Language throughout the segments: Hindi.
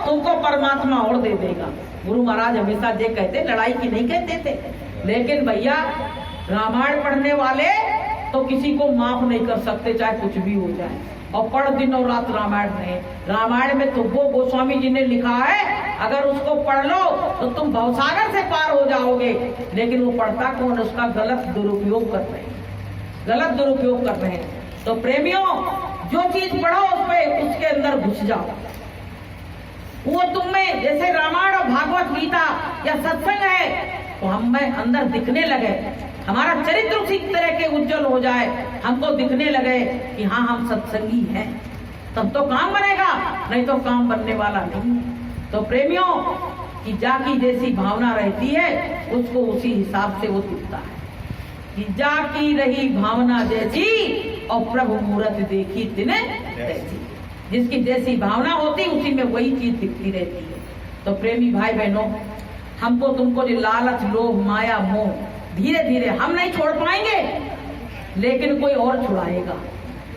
तुमको परमात्मा और दे देगा। गुरु महाराज हमेशा ये कहते, लड़ाई की नहीं कहते थे, लेकिन भैया रामायण पढ़ने वाले तो किसी को माफ नहीं कर सकते, चाहे कुछ भी हो जाए। और पढ़ दिन और रात रामायण में, रामायण में तो वो गोस्वामी जी ने लिखा है, अगर उसको पढ़ लो तो तुम भवसागर से पार हो जाओगे। लेकिन वो पढ़ता कौन? उसका गलत दुरुपयोग कर रहे हैं, गलत दुरुपयोग कर रहे हैं। तो प्रेमियों, जो चीज पढ़ो उसके अंदर घुस जाओ। वो तुम में जैसे रामायण और भागवत गीता या सत्संग है तो हम में अंदर दिखने लगे, हमारा चरित्र उसी तरह के उज्जवल हो जाए, हमको दिखने लगे कि हाँ हम सत्संगी हैं, तब तो काम बनेगा, नहीं तो काम बनने वाला नहीं। तो प्रेमियों की जाकी जैसी भावना रहती है, उसको उसी हिसाब से वो दिखता है कि जाकी रही भावना जैसी और प्रभु मूरत देखी दिन तैसी। जिसकी जैसी भावना होती उसी में वही चीज दिखती रहती है। तो प्रेमी भाई बहनों, हमको तुमको जो लालच, लोभ, माया, मोह धीरे धीरे हम नहीं छोड़ पाएंगे, लेकिन कोई और छुड़ाएगा।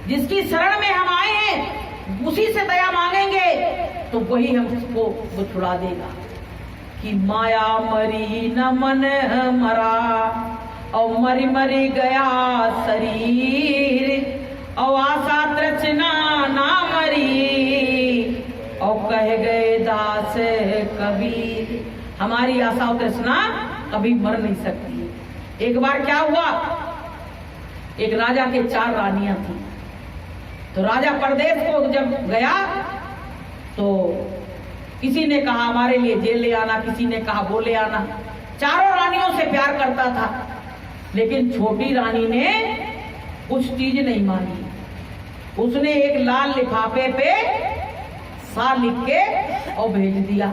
जिसकी शरण में हम आए हैं उसी से दया मांगेंगे तो वही हमको वो छुड़ा देगा। कि माया मरी न मन मरा और मरी मरी गया शरीर, और आशा तृष्णा ना मरी और कह गए दास कबीर। हमारी आशा और तृष्णा कभी मर नहीं सकती। एक बार क्या हुआ, एक राजा के 4 रानियां थी। तो राजा परदेश को जब गया तो किसी ने कहा हमारे लिए जेल ले आना, किसी ने कहा वो ले आना। चारों रानियों से प्यार करता था, लेकिन छोटी रानी ने कुछ चीज नहीं मानी। उसने एक लाल लिफाफे पे सा लिख के और भेज दिया।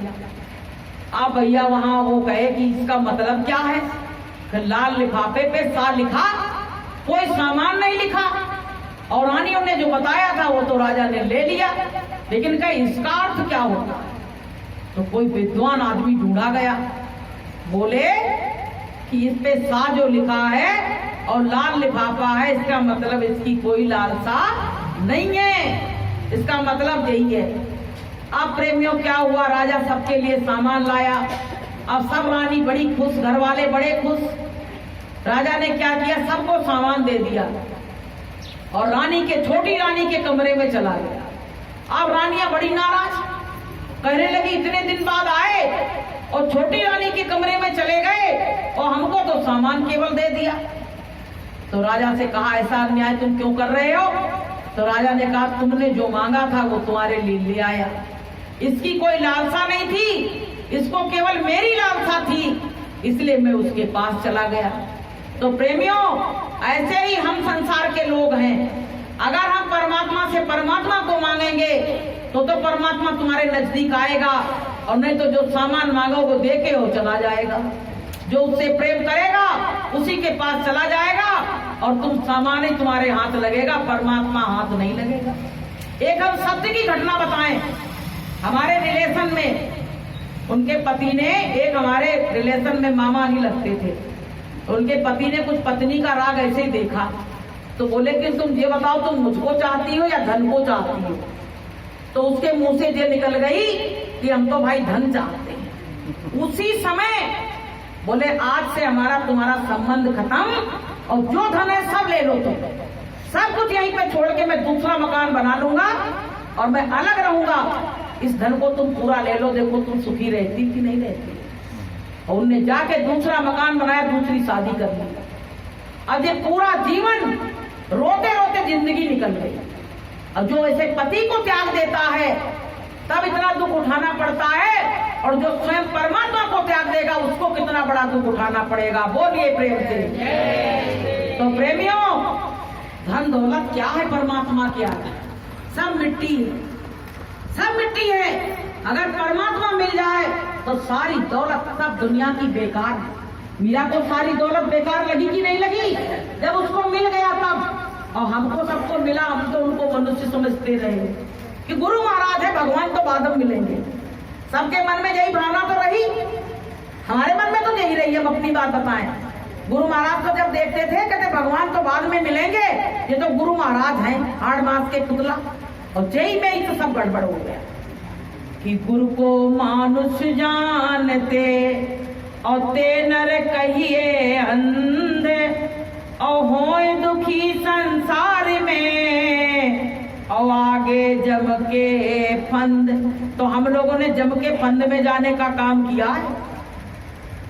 अब भैया वहां वो कहे कि इसका मतलब क्या है? लाल लिफाफे पे सा लिखा, कोई सामान नहीं लिखा, और रानियों ने जो बताया था वो तो राजा ने ले लिया, लेकिन क्या इसका अर्थ क्या होता है? तो कोई विद्वान आदमी ढूंढा गया, बोले कि इस पे सा जो लिखा है और लाल लिफाफा है, इसका मतलब इसकी कोई लालसा नहीं है, इसका मतलब यही है। अब प्रेमियों क्या हुआ, राजा सबके लिए सामान लाया। अब सब रानी बड़ी खुश, घर वाले बड़े खुश। राजा ने क्या किया, सबको सामान दे दिया और रानी के, छोटी रानी के कमरे में चला गया। अब रानियां बड़ी नाराज, कहने लगी इतने दिन बाद आए और छोटी रानी के कमरे में चले गए और हमको तो सामान केवल दे दिया। तो राजा से कहा ऐसा अन्याय तुम क्यों कर रहे हो? तो राजा ने कहा तुमने जो मांगा था वो तुम्हारे लिए ले आया, इसकी कोई लालसा नहीं थी, इसको केवल मेरी लालसा थी, इसलिए मैं उसके पास चला गया। तो प्रेमियों, ऐसे ही हम संसार के लोग हैं। अगर हम परमात्मा से परमात्मा को मांगेंगे तो परमात्मा तुम्हारे नजदीक आएगा, और नहीं तो जो सामान मांगो वो दे के हो चला जाएगा। जो उससे प्रेम करेगा उसी के पास चला जाएगा और तुम सामान ही तुम्हारे हाथ लगेगा, परमात्मा हाथ नहीं लगेगा। एक हम सत्य की घटना बताएं। हमारे रिलेशन में उनके पति ने, एक हमारे रिलेशन में मामा ही लगते थे, उनके पति ने कुछ पत्नी का राग ऐसे ही देखा, तो बोले कि तुम ये बताओ तुम मुझको चाहती हो या धन को चाहती हो? तो उसके मुंह से ये निकल गई कि हम तो भाई धन चाहते हैं। उसी समय बोले आज से हमारा तुम्हारा संबंध खत्म, और जो धन है सब ले लो, तुम सब कुछ यहीं पे छोड़ के मैं दूसरा मकान बना लूंगा और मैं अलग रहूंगा, इस धन को तुम पूरा ले लो, देखो तुम सुखी रहती कि नहीं रहती। और उनने जाके दूसरा मकान बनाया, दूसरी शादी कर ली। अब ये पूरा जीवन रोते रोते जिंदगी निकल गई। और जो ऐसे पति को त्याग देता है तब इतना दुख उठाना पड़ता है, और जो स्वयं परमात्मा को त्याग देगा उसको कितना बड़ा दुख उठाना पड़ेगा। बोलिए प्रेम से। तो प्रेमियों, धन दौलत क्या है परमात्मा क्या है? सब मिट्टी है, सब मिट्टी है। अगर परमात्मा मिल जाए तो सारी दौलत सब दुनिया की बेकार है। मीरा को सारी दौलत बेकार लगी कि नहीं लगी? जब उसको मिल गया तब। और हमको सबको मिला, हम तो उनको मनुष्य समझते रहे कि गुरु महाराज है, भगवान तो बाद में मिलेंगे। सबके मन में यही भावना तो रही, हमारे मन में तो यही रही। हम अपनी बात बताएं, गुरु महाराज को जब देखते थे कहते भगवान तो बाद में मिलेंगे, ये तो गुरु महाराज हैं, हाड़ मास के पुतला। और जय में ही तो सब गड़बड़ हो गया कि गुरु को मानुष जानते और ते नर कहिए अंधे और होए दुखी संसार में और आगे जम के फंद। तो हम लोगों ने जम के फंद में जाने का काम किया है,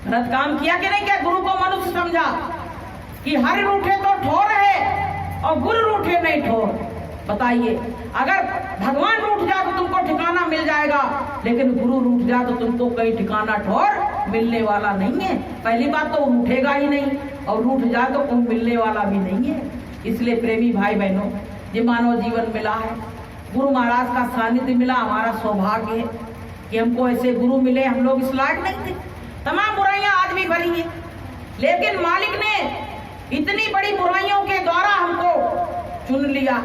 गलत काम किया कि नहीं किया? गुरु को मनुष्य समझा कि हर रूठे तो ठोर है और गुरु रूठे नहीं ठोर। बताइए, अगर भगवान रूठ जाए तो तुमको ठिकाना मिल जाएगा, लेकिन गुरु रूठ जाए तो तुमको कहीं ठिकाना ठोर मिलने वाला नहीं है। पहली बात तो रूठेगा ही नहीं, और रूठ जाए तो कोई मिलने वाला भी नहीं है। इसलिए प्रेमी भाई बहनों, ये मानव जीवन मिला है, गुरु महाराज का सानिध्य मिला, हमारा सौभाग्य है कि हमको ऐसे गुरु मिले। हम लोग इस लायक नहीं थे, तमाम बुराइयां आज भी भरी हैं, लेकिन मालिक ने इतनी बड़ी बुराइयों के द्वारा हमको चुन लिया,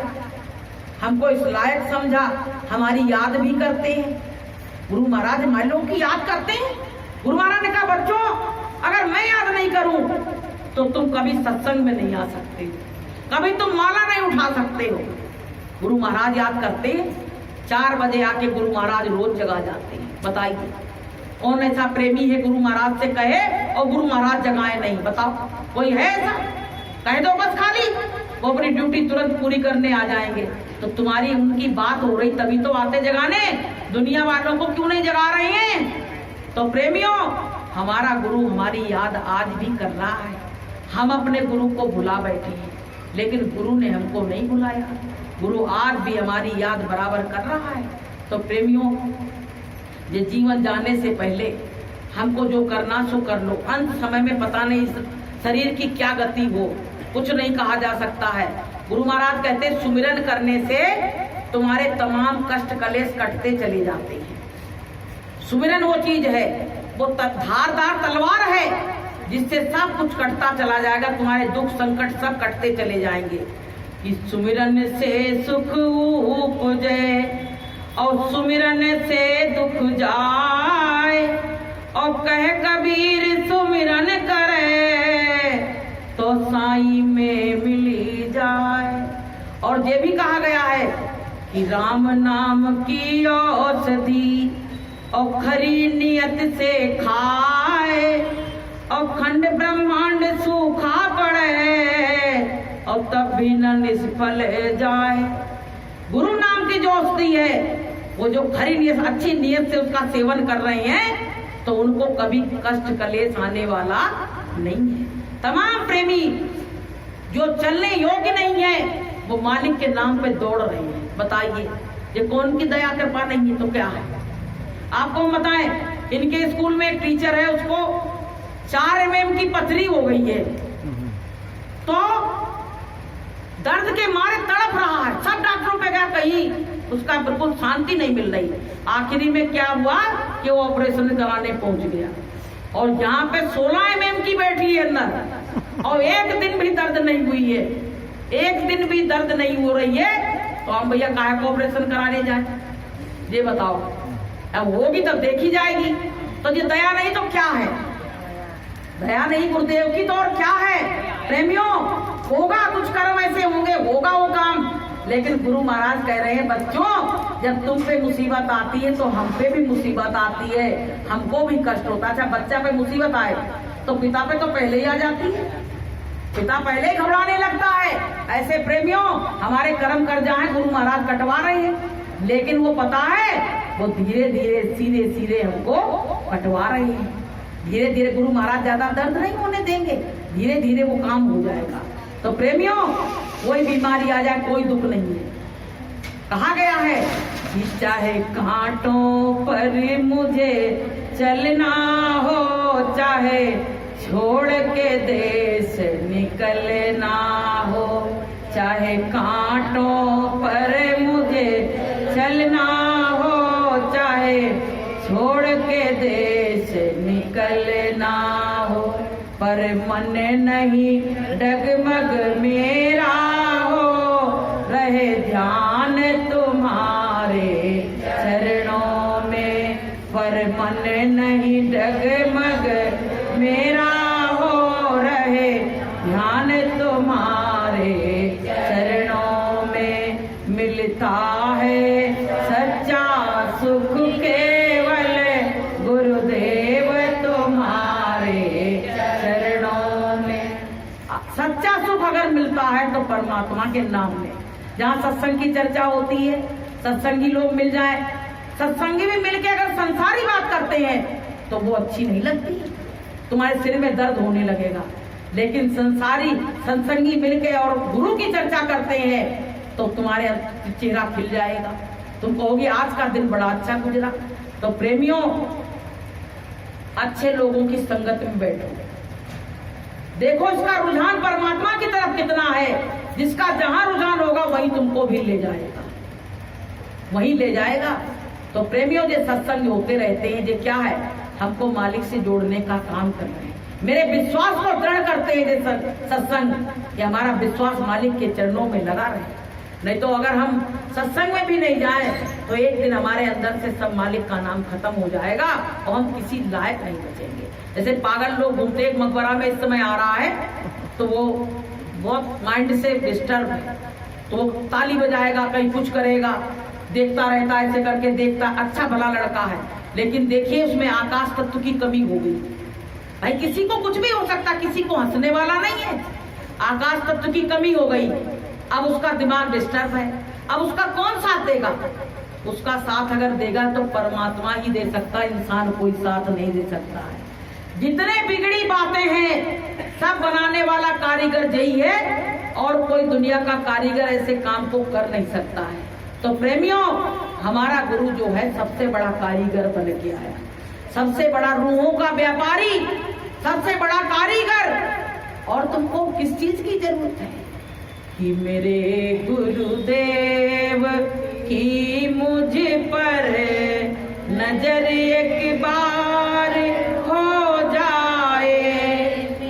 हमको इस लायक समझा, हमारी याद भी करते हैं। गुरु महाराज मालियों की याद करते हैं। गुरु महाराज ने कहा, बच्चों अगर मैं याद नहीं करूं तो तुम कभी सत्संग में नहीं आ सकते, कभी तुम माला नहीं उठा सकते हो। गुरु महाराज याद करते हैं। 4 बजे आके गुरु महाराज रोज जगा जाते हैं। बताइए, कौन ऐसा प्रेमी है गुरु महाराज से कहे और गुरु महाराज जगाए नहीं? बताओ, कोई है ऐसा? कह दो बस खाली, वो अपनी ड्यूटी तुरंत पूरी करने आ जाएंगे। तो तुम्हारी उनकी बात हो रही तभी तो आते जगाने, दुनिया वालों को क्यों नहीं जगा रहे हैं? तो प्रेमियों, हमारा गुरु हमारी याद आज भी कर रहा है। हम अपने गुरु को भुला बैठे हैं, लेकिन गुरु ने हमको नहीं भुलाया। गुरु आज भी हमारी याद बराबर कर रहा है। तो प्रेमियों, ये जीवन जाने से पहले हमको जो करना सो कर लो। अंत समय में पता नहीं शरीर की क्या गति हो, कुछ नहीं कहा जा सकता है। गुरु महाराज कहते, सुमिरन करने से तुम्हारे तमाम कष्ट कलेश कटते चले जाते हैं। सुमिरन वो चीज है, वो धारदार तलवार है जिससे सब कुछ कटता चला जाएगा, तुम्हारे दुख संकट सब कटते चले जाएंगे। इस सुमिरन से सुख उपजे और सुमिरन से दुख जाए, और कह कबीर सुमिरन करे तो साईं में मिली जाए। और ये भी कहा गया है कि राम नाम की औषधि और खरी नियत से खाए, और खंड ब्रह्मांड सूखा पड़े और तब भी न निष्फल जाए। गुरु नाम की जो औषधि है, वो जो खरी नियत, अच्छी नियत से उसका सेवन कर रहे हैं, तो उनको कभी कष्ट कलेश आने वाला नहीं है। तमाम प्रेमी जो चलने योग्य नहीं है, वो मालिक के नाम पे दौड़ रहे हैं। बताइए, ये कौन की दया कृपा नहीं है तो क्या है? आपको बताएं, इनके स्कूल में एक टीचर है, उसको 4 mm की पथरी हो गई है, तो दर्द के मारे तड़प रहा है। सब डॉक्टरों पे गया, कहीं उसका बिल्कुल शांति नहीं मिल रही। आखिरी में क्या हुआ कि वो ऑपरेशन कराने पहुंच गया, और यहाँ पे 16 mm की बैठी है अंदर, और एक दिन भी दर्द नहीं हुई है, एक दिन भी दर्द नहीं हो रही है। तो हम भैया काहे को ऑपरेशन कराने जाए? ये बताओ, अब होगी तब देखी जाएगी। तो ये दया नहीं तो क्या है? दया नहीं गुरुदेव की तो और क्या है? प्रेमियों, होगा कुछ कर्म ऐसे होंगे, होगा वो काम, लेकिन गुरु महाराज कह रहे हैं, बच्चों जब तुम पे मुसीबत आती है तो हम पे भी मुसीबत आती है, हमको भी कष्ट होता है। अच्छा, बच्चा पे मुसीबत आए तो पिता पे तो पहले ही आ जाती है, पिता पहले ही घबराने लगता है। ऐसे प्रेमियों, हमारे कर्म कर जाए गुरु महाराज कटवा रहे हैं, लेकिन वो पता है वो धीरे धीरे सीधे सीधे हमको कटवा रहे हैं। धीरे धीरे गुरु महाराज ज्यादा दर्द नहीं होने देंगे, धीरे धीरे वो काम हो जाएगा। तो प्रेमियों, कोई बीमारी आ जाए कोई दुख नहीं है। कहा गया है कि चाहे कांटों पर मुझे चलना हो, चाहे छोड़ के देश निकलना हो, चाहे कांटों पर मुझे चलना हो, चाहे छोड़ के देश निकलना हो, पर मन नहीं डगमग मेरा हो, रहे ध्यान तुम्हारे चरणों में। पर मन नहीं डगमग मेरा हो, रहे ध्यान तुम्हारे चरणों में। मिलता है सच्चा सुख के आता है तो परमात्मा के नाम में। जहाँ सत्संग की चर्चा होती है, सत्संगी लोग मिल जाए, सत्संगी भी मिलके अगर संसारी बात करते हैं तो वो अच्छी नहीं लगती, तुम्हारे सिर में दर्द होने लगेगा। लेकिन संसारी सत्संगी मिलके और गुरु की चर्चा करते हैं तो तुम्हारे चेहरा खिल जाएगा, तुम कहोगे आज का दिन बड़ा अच्छा गुजरा। तो प्रेमियों, अच्छे लोगों की संगत में बैठो, देखो इसका रुझान परमात्मा की तरफ कितना है। जिसका जहां रुझान होगा वहीं तुमको भी ले जाएगा, वहीं ले जाएगा। तो प्रेमियों, जो सत्संग होते रहते हैं, ये क्या है, हमको मालिक से जोड़ने का काम कर रहे हैं, मेरे विश्वास को दृढ़ करते हैं ये सत्संग, कि हमारा विश्वास मालिक के चरणों में लगा रहे। नहीं तो अगर हम सत्संग में भी नहीं जाए तो एक दिन हमारे अंदर से सब मालिक का नाम खत्म हो जाएगा और हम किसी लायक नहीं बचेंगे। जैसे पागल लोग घूमते, एक मकबरा में इस समय आ रहा है तो वो बहुत माइंड से डिस्टर्ब है, तो वो ताली बजाएगा, कहीं कुछ करेगा, देखता रहता है, ऐसे करके देखता, अच्छा भला लड़का है, लेकिन देखिए उसमें आकाश तत्व की कमी हो गई। भाई किसी को कुछ भी हो सकता, किसी को हंसने वाला नहीं है, आकाश तत्व की कमी हो गई। अब उसका दिमाग डिस्टर्ब है, अब उसका कौन साथ देगा? उसका साथ अगर देगा तो परमात्मा ही दे सकता है, इंसान कोई साथ नहीं दे सकता है। जितने बिगड़ी बातें हैं सब बनाने वाला कारीगर यही है, और कोई दुनिया का कारीगर ऐसे काम को कर नहीं सकता है। तो प्रेमियों, हमारा गुरु जो है सबसे बड़ा कारीगर बन के आया, सबसे बड़ा रूहों का व्यापारी, सबसे बड़ा कारीगर। और तुमको किस चीज की जरूरत है कि मेरे गुरुदेव की मुझ पर नजर एक बार हो जाए,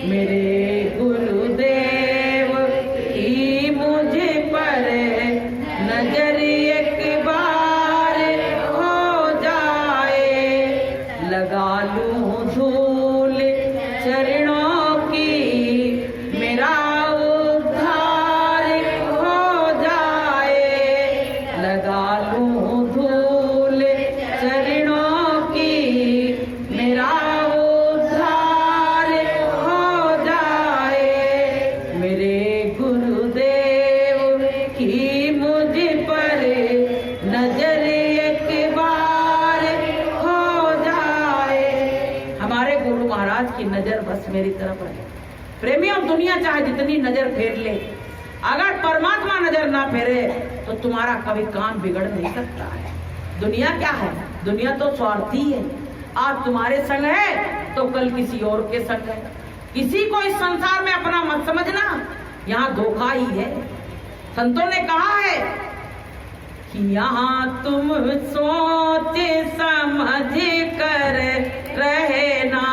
मेरे गुरुदेव की मुझ पर नजर एक बार हो जाए, लगा लूं धूल चरणों की, मेरा उद्धार हो जाए, लगा लूं धूल चरणों की, मेरा उद्धार हो जाए, मेरे गुरुदेव की मुझ पर नजर एक बार हो जाए। हमारे गुरु महाराज की नजर बस मेरी तरफ है। प्रेमियों, दुनिया चाहे जितनी नजर फेर ले, अगर परमात्मा नजर ना फेरे तो तुम्हारा कभी काम बिगड़ नहीं सकता है। दुनिया क्या है? दुनिया तो स्वार्थी है, आज तुम्हारे संग है तो कल किसी और के संग है। किसी को इस संसार में अपना मत समझना, यहाँ धोखा ही है। संतों ने कहा है कि यहाँ तुम सोच समझ कर रहना,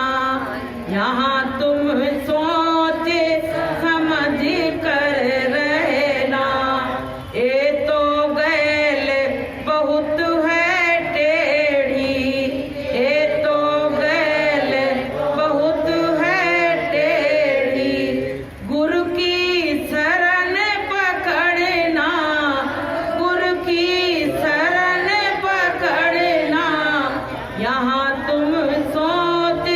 यहाँ तुम सोच समझ कर रहना, ये तो गैल बहुत है टेढ़ी, ये तो गैल बहुत है टेढ़ी, गुरु की शरण पकड़ना, गुरु की शरण पकड़ना, यहाँ तुम सोच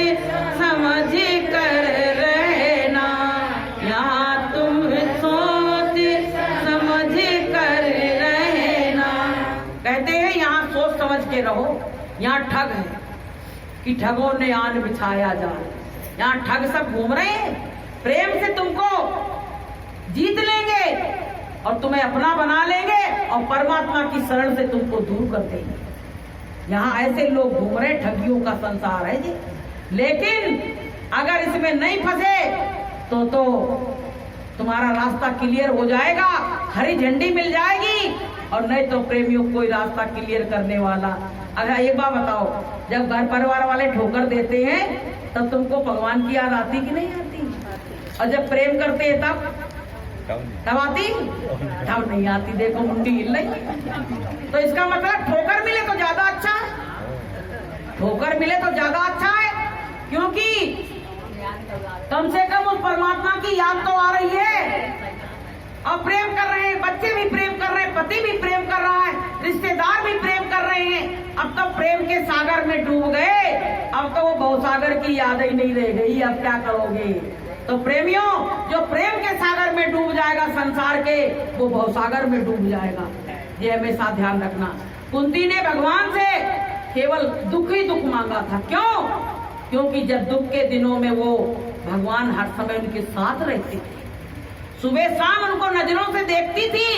समझ कर रहना, यहाँ तुम सोच समझ कर रहना। कहते हैं यहाँ सोच समझ के रहो, यहाँ ठग है कि ठगों ने आन बिछाया जाल, यहाँ ठग सब घूम रहे हैं, प्रेम से तुमको जीत लेंगे और तुम्हें अपना बना लेंगे और परमात्मा की शरण से तुमको दूर कर देंगे। यहाँ ऐसे लोग घूम रहे, ठगियों का संसार है जी। लेकिन अगर इसमें नहीं फंसे तो तुम्हारा रास्ता क्लियर हो जाएगा, हरी झंडी मिल जाएगी। और नहीं तो प्रेमियों, कोई रास्ता क्लियर करने वाला। अगर एक बात बताओ, जब घर परिवार वाले ठोकर देते हैं तब तुमको भगवान की याद आती कि नहीं आती? और जब प्रेम करते हैं तब आती? तब नहीं आती। देखो मुंडी हिल रही। तो इसका मतलब ठोकर मिले तो ज्यादा अच्छा है, ठोकर मिले तो ज्यादा अच्छा है, क्योंकि कम से कम उस परमात्मा की याद तो आ रही है। अब प्रेम कर रहे हैं, बच्चे भी प्रेम कर रहे हैं, पति भी प्रेम कर रहा है, रिश्तेदार भी प्रेम कर रहे हैं। अब तो प्रेम के सागर में डूब गए, अब तो वो भवसागर की याद ही नहीं रह गई। अब क्या करोगे? तो प्रेमियों, जो प्रेम के सागर में डूब जाएगा संसार के, वो भवसागर में डूब जाएगा। ये हमेशा ध्यान रखना। कुंती ने भगवान से केवल दुख ही दुख मांगा था। क्यों? क्योंकि जब दुख के दिनों में वो भगवान हर समय उनके साथ रहते थे, सुबह शाम उनको नजरों से देखती थी।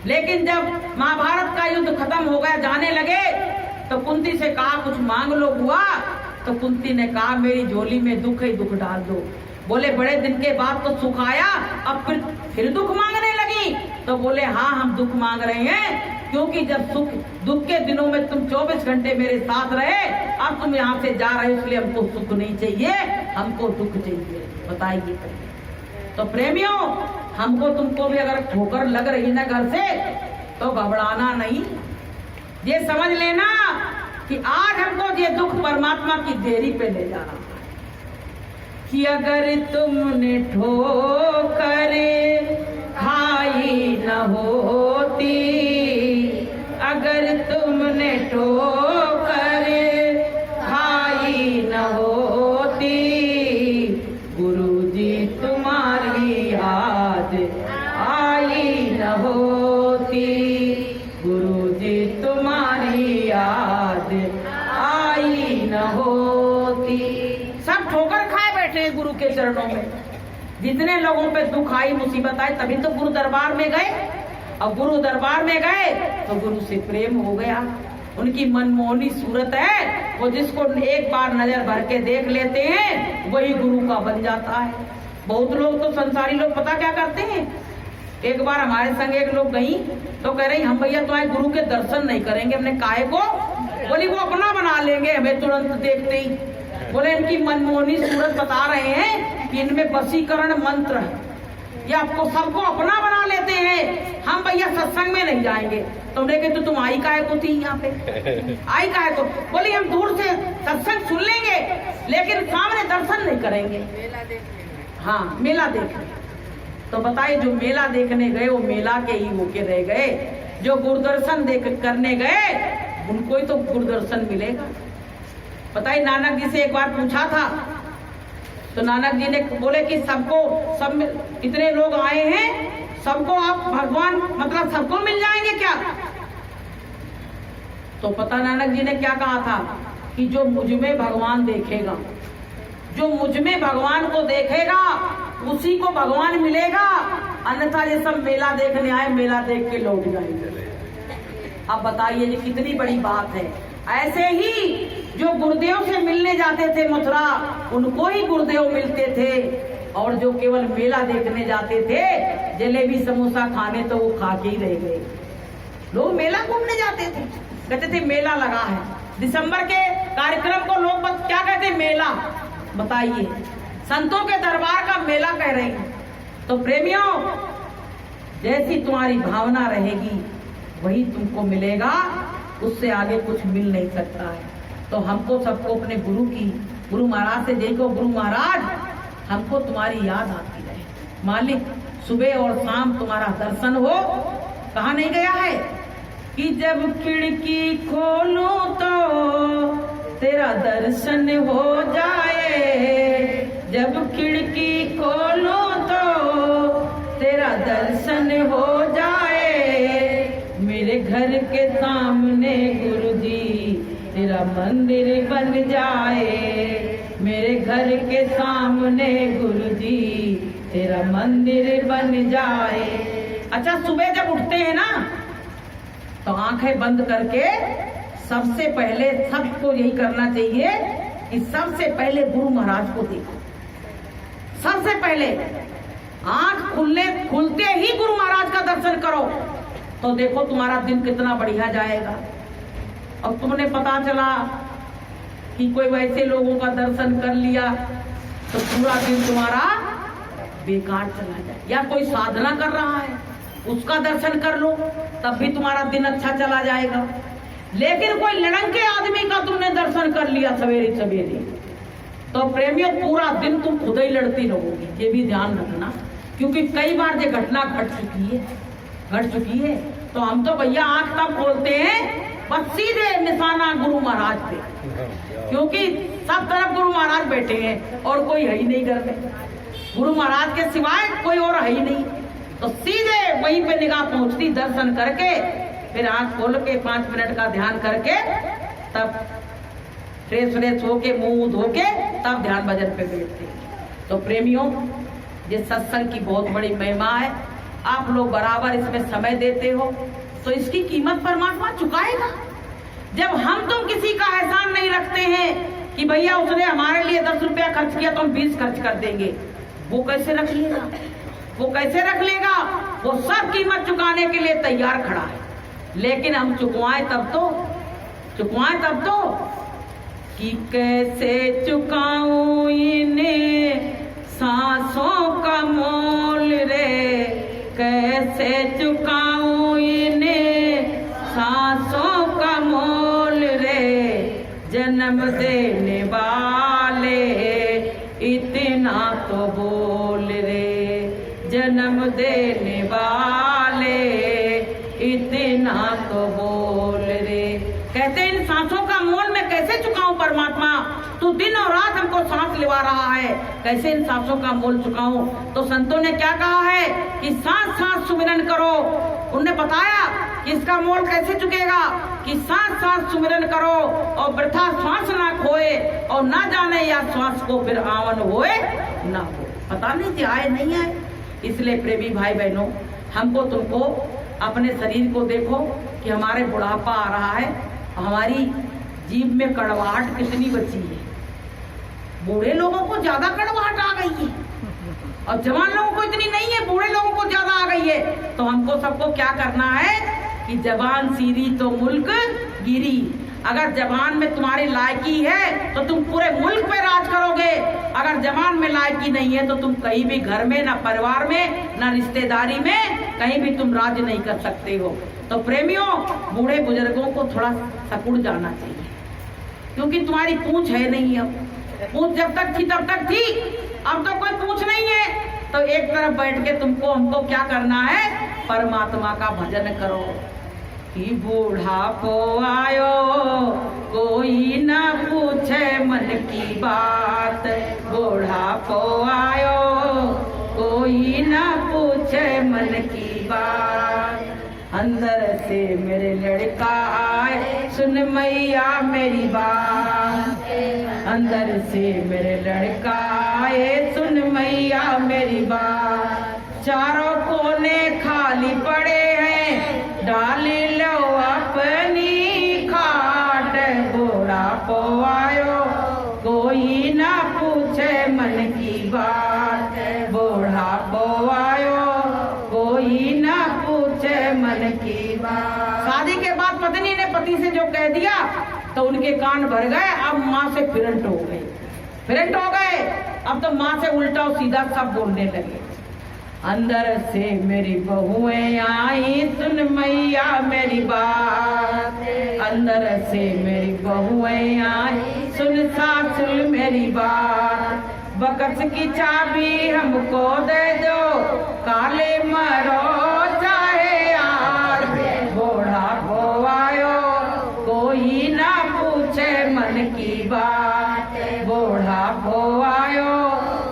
लेकिन जब महाभारत का युद्ध खत्म हो गया, जाने लगे, तो कुंती से कहा कुछ मांग लो बुआ। तो कुंती ने कहा मेरी झोली में दुख ही दुख डाल दो। बोले बड़े दिन के बाद तो सुख आया, अब फिर दुख मांगने लगी। तो बोले हाँ, हम दुख मांग रहे हैं क्योंकि जब दुख के दिनों में तुम 24 घंटे मेरे साथ रहे, अब तुम यहाँ से जा रहे हो, इसलिए हमको सुख नहीं चाहिए, हमको दुख चाहिए। बताइए। तो प्रेमियों, हमको तुमको भी अगर ठोकर लग रही ना घर से, तो घबराना नहीं। ये समझ लेना कि आज हमको ये दुख परमात्मा की देरी पे ले जाना है कि अगर तुमने ठोकर खाई न होती, अगर तुमने ठोकर खाई न होती, गुरुजी तुम्हारी याद आई न होती, गुरुजी तुम्हारी याद आई न होती। सब ठोकर खाए बैठे हैं गुरु के चरणों में। जितने लोगों पे दुख आई, मुसीबत आई, तभी तो गुरु दरबार में गए। और गुरु दरबार में गए तो गुरु से प्रेम हो गया। उनकी मनमोहनी सूरत है, वो जिसको एक बार नजर भर के देख लेते हैं वही गुरु का बन जाता है। बहुत लोग तो संसारी लोग पता क्या करते हैं, एक बार हमारे संग एक लोग गई तो कह रही हम भैया तुम्हारे गुरु के दर्शन नहीं करेंगे। हमने काहे को? बोली वो अपना बना लेंगे हमें तुरंत देखते ही। बोले इनकी मनमोहनी सूरत बता रहे हैं कि इनमें वशीकरण मंत्र है, ये आपको सबको अपना बना लेते हैं, हम भैया सत्संग में नहीं जाएंगे। तुमने कहा तो तुम आई काहे को थी यहाँ पे, आई काहे को? बोली हम दूर से सत्संग सुन लेंगे लेकिन सामने दर्शन नहीं करेंगे। हाँ, मेला देखने। तो बताइए, जो मेला देखने गए वो मेला के ही होके रह गए, जो गुरुदर्शन करने गए उनको ही तो गुरुदर्शन मिलेगा। बताइए, नानक जी से एक बार पूछा था तो नानक जी ने बोले कि सब इतने लोग आए हैं, सबको आप भगवान मतलब सबको मिल जाएंगे क्या? तो पता नानक जी ने क्या कहा था कि जो मुझ में भगवान देखेगा, जो मुझ में भगवान को देखेगा उसी को भगवान मिलेगा, अन्यथा ये सब मेला देखने आए, मेला देख के लौट जाएंगे। अब बताइए ये कितनी बड़ी बात है। ऐसे ही जो गुरुदेव से मिलने जाते थे मथुरा, उनको ही गुरुदेव मिलते थे, और जो केवल मेला देखने जाते थे जलेबी समोसा खाने, तो वो खा के ही रह गए। लोग मेला घूमने जाते थे, कहते थे मेला लगा है। दिसंबर के कार्यक्रम को लोग क्या कहते? मेला। बताइए, संतों के दरबार का मेला कह रहे हैं। तो प्रेमियों, जैसी तुम्हारी भावना रहेगी वही तुमको मिलेगा, उससे आगे कुछ मिल नहीं सकता है। तो हमको सबको अपने गुरु महाराज से देखो, गुरु महाराज हमको तुम्हारी याद आती रहे, मालिक सुबह और शाम तुम्हारा दर्शन हो। कहा नहीं गया है कि जब खिड़की खोलो तो तेरा दर्शन हो जाए, जब खिड़की खोलो तो तेरा दर्शन हो जाए, मेरे घर के सामने गुरुजी तेरा मंदिर बन जाए, मेरे घर के सामने गुरुजी तेरा मंदिर बन जाए। अच्छा, सुबह जब उठते हैं ना तो आंखें बंद करके सबसे पहले सबको यही करना चाहिए कि सबसे पहले गुरु महाराज को देखो। सबसे पहले आंख खुलते ही गुरु महाराज का दर्शन करो, तो देखो तुम्हारा दिन कितना बढ़िया जाएगा। अब तुमने पता चला कि कोई वैसे लोगों का दर्शन कर लिया तो पूरा दिन तुम्हारा बेकार चला जाए, या कोई साधना कर रहा है उसका दर्शन कर लो तब भी तुम्हारा दिन अच्छा चला जाएगा। लेकिन कोई लड़के आदमी का तुमने दर्शन कर लिया सवेरे सवेरे, तो प्रेमियों पूरा दिन तुम खुद ही लड़ती रहोगी। ये भी ध्यान रखना, क्योंकि कई बार ये घटना घट चुकी है। तो हम तो भैया आंख तब खोलते हैं बस सीधे निशाना गुरु महाराज पे, क्योंकि सब तरफ गुरु महाराज बैठे हैं और कोई है ही नहीं घर में, गुरु महाराज के सिवाय कोई और है ही नहीं। तो सीधे वहीं पे निगाह पहुंचती, दर्शन करके फिर आंख खोल के 5 मिनट का ध्यान करके तब फ्रेश फ्रेश होके मुंह धो के तब ध्यान भजन पे बैठते। तो प्रेमियों, ये सत्संग की बहुत बड़ी महिमा है। आप लोग बराबर इसमें समय देते हो तो इसकी कीमत परमात्मा चुकाएगा। जब हम तुम किसी का एहसान नहीं रखते हैं कि भैया उसने हमारे लिए 10 रुपया खर्च किया तो हम 20 खर्च कर देंगे, वो कैसे रख लेगा? वो कैसे रख लेगा? वो सब कीमत चुकाने के लिए तैयार खड़ा है, लेकिन हम चुकवाएं तब तो कि कैसे चुकाऊं इन्हें सांसों का मोल रे, कैसे चुकाऊं इन्हें सांसों का मोल रे, जन्म देने वाले इतना तो बोल रे, जन्म देने वाले इतना तो बोल रे। कहते इन सांसों का मोल मैं कैसे चुकाऊं परमात्मा, तू दिन और रात हमको सांस लिवा रहा है, कैसे इन सांसों का मोल चुकाऊं? तो संतों ने क्या कहा है कि सांस सांस सुमिरन करो। उन्होंने बताया कि इसका मोल कैसे चुकेगा, कि सांस सांस सुमिरन करो और वृथा श्वास ना खोए, और ना जाने या श्वास को फिर आवन होए ना हो। पता नहीं थी आए नहीं आए। इसलिए प्रेमी भाई बहनों, हमको तुमको अपने शरीर को देखो कि हमारे बुढ़ापा आ रहा है, हमारी जीभ में कड़वाहट कितनी बची है। बूढ़े लोगों को ज्यादा कड़वाहट आ गई है और जवान लोगों को इतनी नहीं है, बूढ़े लोगों को ज्यादा आ गई है। तो हमको सबको क्या करना है कि जबान सीरी तो मुल्क गिरी। अगर जबान में तुम्हारी लायकी है तो तुम पूरे मुल्क पे राज करोगे, अगर जबान में लायकी नहीं है तो तुम कहीं भी घर में, ना परिवार में, ना रिश्तेदारी में, कहीं भी तुम राज नहीं कर सकते हो। तो प्रेमियों, बूढ़े बुजुर्गों को थोड़ा सकुड़ जाना चाहिए, क्योंकि तुम्हारी पूंछ है नहीं। अब पूंछ जब तक थी तब तक थी, अब तो कोई पूंछ नहीं है। तो एक तरफ बैठ के तुमको हमको क्या करना है, परमात्मा का भजन करो। कि बूढ़ापो आयो कोई ना पूछे मन की बात, बूढ़ापो आयो कोई ना पूछे मन की बात। अंदर से मेरे लड़का आए सुन मैया मेरी बात, अंदर से मेरे लड़का आए सुन मैया मेरी बात। चारों कोने खाली पड़े हैं डाल लो अपनी खाट, बूढ़ापो आयो कोई ना पूछे मन की बात, बूढ़ापो आयो कोई ना पूछे मन की बात। शादी के बाद पत्नी ने पति से जो कह दिया तो उनके कान भर गए। अब माँ से फिरंट हो गए। अब तो माँ से उल्टा और सीधा सब बोलने लगे। अंदर से मेरी बहुएं आई सुन मैया मेरी बात, अंदर से मेरी बहुएं आई सुन सासुल मेरी बात। बकस की चाबी हमको दे दो, काले मरो चाहे यार, बूढ़ापो आयो कोई ना पूछे मन की बात, बूढ़ापो आयो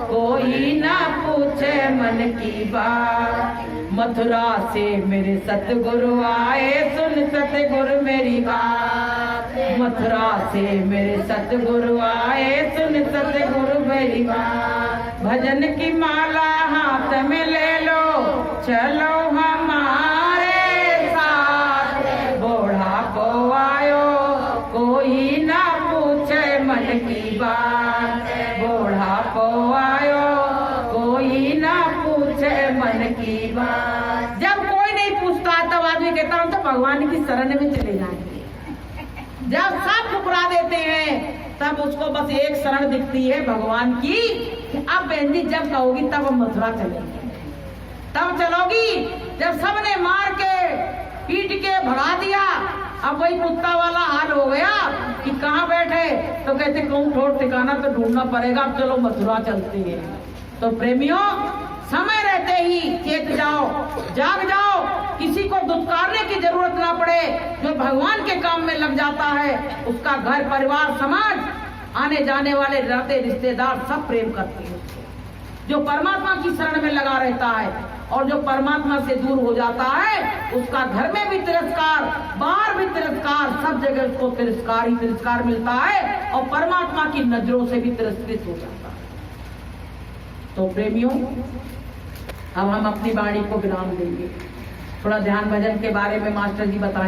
कोई ना पूछे मन की बात। मथुरा से मेरे सतगुरु आए सुन सतगुरु मेरी बात, मथुरा से मेरे सतगुरु आए सुन सतगुरु मेरी बात। भजन की माला हाथ में ले लो चलो हमारे साथ, बूढ़ापो आयो कोई ना पूछे मन की बात, बूढ़ापो आयो कोई ना पूछे मन की बात। जब कोई नहीं पूछता तब आदमी कहता हम तो भगवान की शरण में चले जाएंगे। जब सब ठुकरा देते हैं तब उसको बस एक शरण दिखती है भगवान की। अब बहन जी जब कहोगी तब हम मथुरा चलेंगे, तब चलोगी जब सबने मार के पीट के भगा दिया। अब वही कुत्ता वाला हाल हो गया कि कहाँ बैठे, तो कहते कहूँ ठोर ठिकाना तो ढूंढना पड़ेगा, अब चलो मथुरा चलते हैं। तो प्रेमियों, समय रहते ही चेत जाओ, जाग जाओ, किसी को दुत्कारने की जरूरत ना पड़े। जो भगवान के काम में लग जाता है उसका घर परिवार समाज आने जाने वाले नाते रिश्तेदार सब प्रेम करते हैं उसको। जो परमात्मा की शरण में लगा रहता है और जो परमात्मा से दूर हो जाता है उसका घर में भी तिरस्कार, बाहर भी तिरस्कार, सब जगह उसको तिरस्कार ही तिरस्कार मिलता है और परमात्मा की नजरों से भी तिरस्कृत हो जाता है। तो प्रेमियों, अब हम अपनी वाणी को विराम देंगे। थोड़ा ध्यान भजन के बारे में मास्टर जी बताएं।